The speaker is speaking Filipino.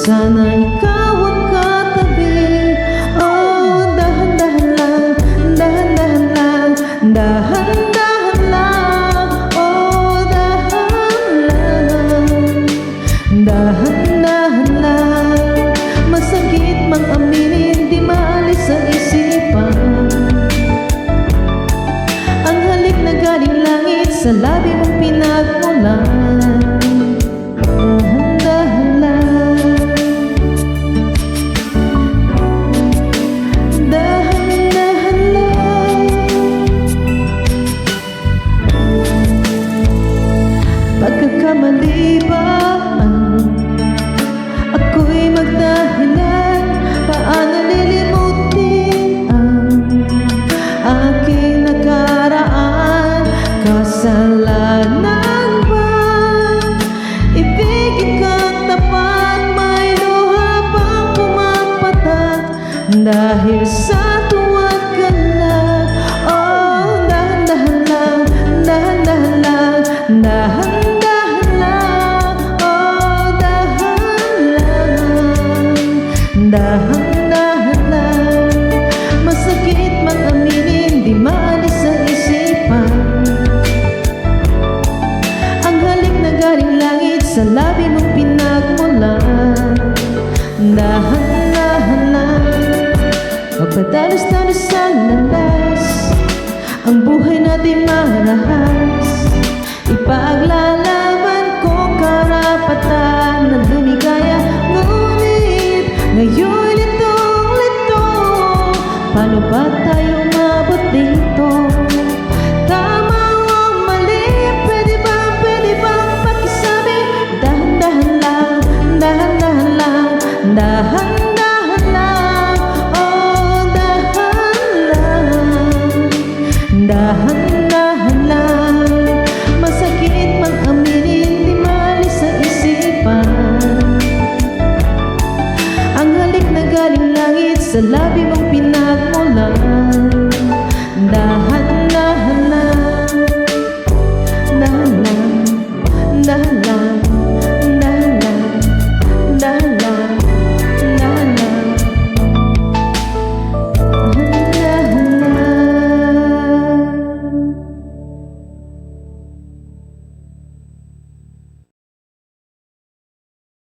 Sana ikaw ang katabi. Oh, dahan-dahan lang, dahan-dahan lang, dahan-dahan lang. Oh, dahan lang, dahan-dahan lang. Masakit mang aminin, di maalis sa isipan ang halik na galing langit sa labi mong pinagmulan. Dahan-dahan lang, dahan-dahan lang. Pagkakamali ba ako'y magdahilan? Paano lilimutin ang aking nakaraan? Kasalanan ba ibigin kang tapat? May luha bang pumapatak dahil sa tuwag ka lang? Oh, dahan-dahan lang, dahan-dahan lang, dahan-dahan lang. Oh, dahan lang, dahan-dahan lang. Masakit mang aminin, di maalis sa isipan ang halik na galing langit sa labi mong pinagmulan. Dahan-dahan lang, magpadalos-dalos sa landas, ang buhay natin marahas. Ipaglalaban ko karapatan na lumigaya, ngunit ngayon litong-lito. Paano ba tayo umabot dito? Tama o mali? Pwede bang pakisabi? Dahan-dahan lang, dahan-dahan lang, dahan-dahan lang. Oh, dahan lang, dahan-dahan lang. Masakit mang aminin, di maalis sa isipan ang halik na galing langit sa labi mong pinagmulan. Dahan-dahan lang, dahan lang, dahan lang.